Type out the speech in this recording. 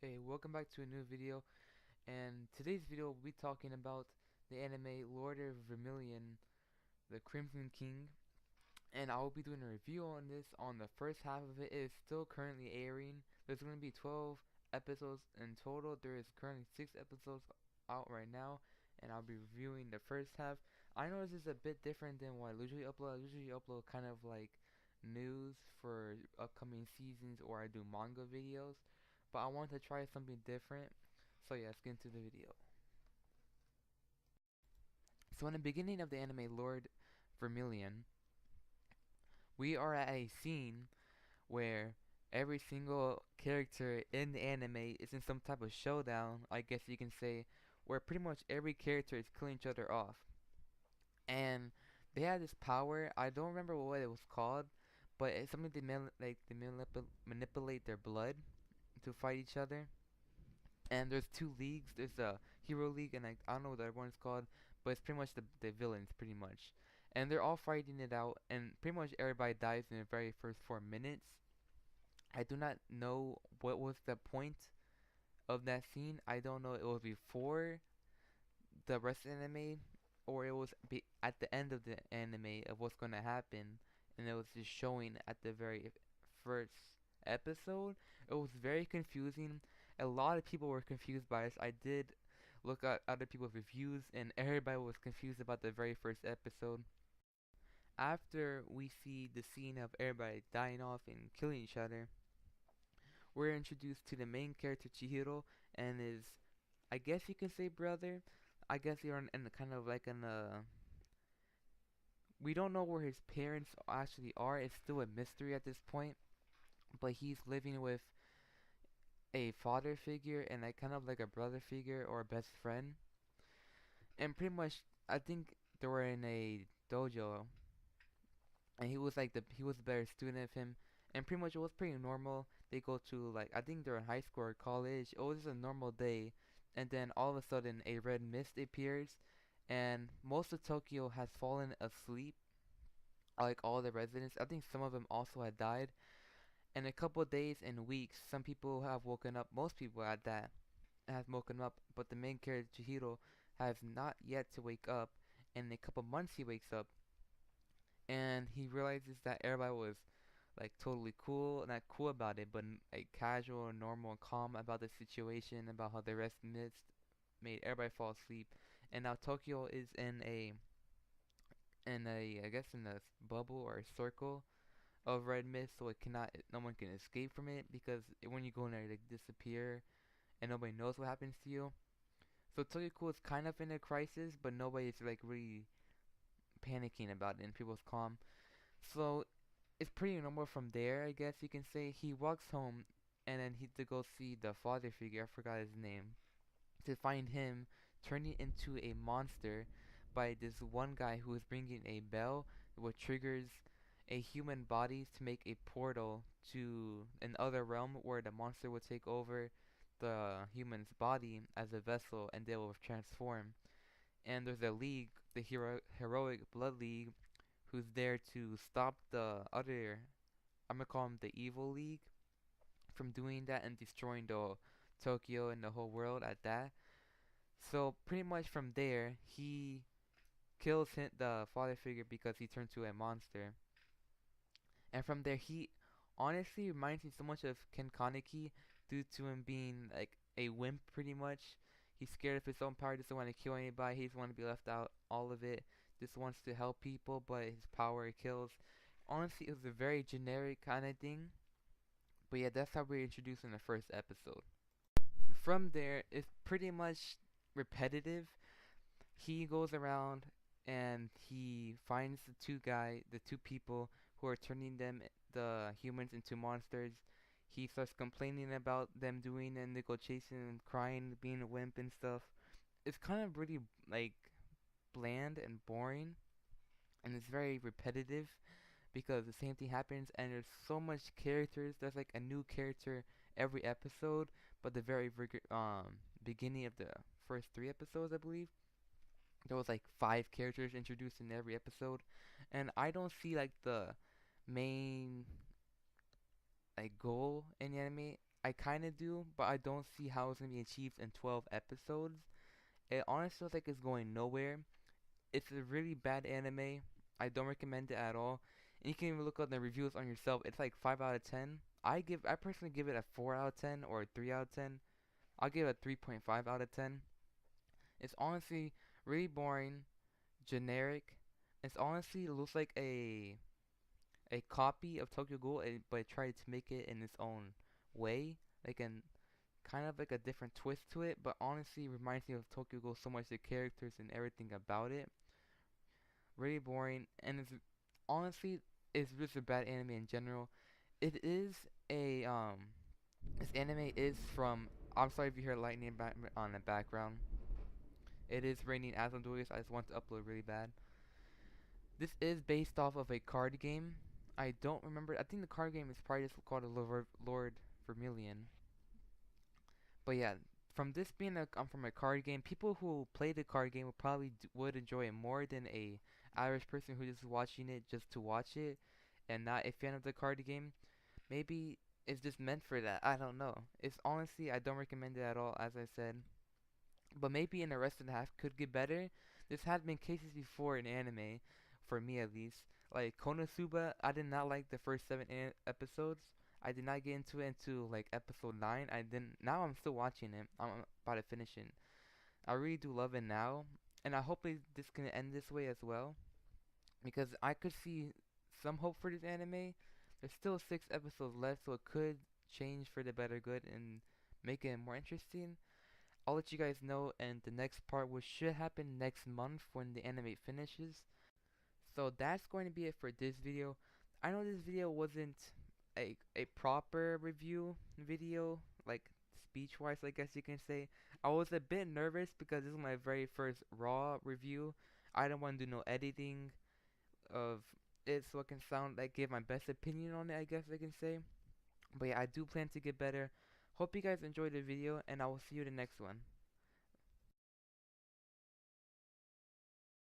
Hey, welcome back to a new video, and today's video will be talking about the anime Lord of Vermilion, the Crimson King, and I will be doing a review on this on the first half of it. It is still currently airing. There's going to be 12 episodes in total. There is currently 6 episodes out right now, and I'll be reviewing the first half. I know this is a bit different than what I usually upload. I usually upload kind of like news for upcoming seasons, or I do manga videos, but I want to try something different. So yeah, let's get into the video. So in the beginning of the anime Lord Vermilion, we are at a scene where every single character in the anime is in some type of showdown, I guess you can say, where pretty much every character is killing each other off. And they had this power, I don't remember what it was called, but it's something they manipulate their blood to fight each other. And there's two leagues. There's the Hero League, and I don't know what the other one's called, but it's pretty much the villains, pretty much. And they're all fighting it out, and pretty much everybody dies in the very first 4 minutes. I do not know what was the point of that scene. I don't know it was before the rest of the anime, or it was at the end of the anime of what's going to happen, and it was just showing at the very first episode. It was very confusing. A lot of people were confused by this. I did look at other people's reviews, and everybody was confused about the very first episode. After we see the scene of everybody dying off and killing each other, we're introduced to the main character Chihiro and his, I guess you can say, brother. I guess you're in a kind of like an we don't know where his parents actually are. It's still a mystery at this point. But he's living with a father figure and a kind of like a brother figure or a best friend. And pretty much, I think they were in a dojo, and he was the better student of him. And pretty much it was pretty normal. They go to, like, I think they're in high school or college. It was just a normal day, and then all of a sudden a red mist appears, and most of Tokyo has fallen asleep, like all the residents. I think some of them also had died. In a couple of days and weeks, some people have woken up. Most people at that have woken up, but the main character Chihiro has not yet to wake up. In a couple months, he wakes up and he realizes that everybody was like totally cool, not cool about it, but like casual, normal, and calm about the situation, about how the rest mist made everybody fall asleep, and now Tokyo is in a I guess in a bubble or a circle of red mist, so it cannot, no one can escape from it because when you go in there, like disappear, and nobody knows what happens to you. So Tokyo is kind of in a crisis, but nobody's like really panicking about it, and people's calm. So it's pretty normal from there, I guess you can say. He walks home, and then he to go see the father figure. I forgot his name. To find him turning into a monster by this one guy who is bringing a bell, which triggers a human body to make a portal to another realm where the monster will take over the human's body as a vessel, and they will transform. And there's a league, the heroic blood league, who's there to stop the other, I'm gonna call them the evil league, from doing that and destroying the Tokyo and the whole world at that. So pretty much from there, he kills the father figure because he turned to a monster. And from there, he honestly reminds me so much of Ken Kaneki due to him being like a wimp pretty much. He's scared of his own power, doesn't want to kill anybody, he doesn't want to be left out all of it, just wants to help people, but his power kills. Honestly, it was a very generic kind of thing. But yeah, that's how we're introduced in the first episode. From there, it's pretty much repetitive. He goes around and he finds the two people who are turning the humans into monsters. He starts complaining about them doing it, and they go chasing and crying, being a wimp and stuff. It's kind of really like bland and boring, and it's very repetitive because the same thing happens, and there's so much characters. There's like a new character every episode, but the beginning of the first 3 episodes, I believe, there was like 5 characters introduced in every episode, and I don't see like the main like goal in the anime. I kind of do, but I don't see how it's gonna be achieved in 12 episodes. It honestly feels like it's going nowhere. It's a really bad anime. I don't recommend it at all. And you can even look up the reviews on yourself. It's like 5 out of 10. I personally give it a 4 out of 10 or a 3 out of 10. I'll give it a 3.5 out of 10. It's honestly really boring, generic. It's honestly it looks like a copy of Tokyo Ghoul, but it tried to make it in its own way, like an kind of like a different twist to it. But honestly, it reminds me of Tokyo Ghoul so much. The characters and everything about it, really boring, and honestly it's just a bad anime in general. It is a this anime is from. I'm sorry if you hear lightning on the background. It is raining as I'm doing this. I just want to upload really bad. This is based off of a card game. I don't remember. I think the card game is probably just called Lord Vermilion. But yeah, from this being from a card game, people who play the card game would probably would enjoy it more than a average person who just watching it just to watch it and not a fan of the card game. Maybe it's just meant for that. I don't know. It's honestly I don't recommend it at all, as I said. But maybe in the rest of the half could get better. This has been cases before in anime, for me at least. Like Konosuba, I did not like the first seven episodes. I did not get into it until like episode 9. I didn't. Now I'm still watching it. I'm about to finish it. I really do love it now, and I hope this can end this way as well, because I could see some hope for this anime. There's still 6 episodes left, so it could change for the better good and make it more interesting. I'll let you guys know in the next part, which should happen next month when the anime finishes. So that's going to be it for this video. I know this video wasn't a proper review video, like speech wise, I guess you can say. I was a bit nervous because this is my very first raw review. I don't want to do no editing of it so I can sound like give my best opinion on it, I guess I can say. But yeah, I do plan to get better. Hope you guys enjoyed the video, and I will see you in the next one.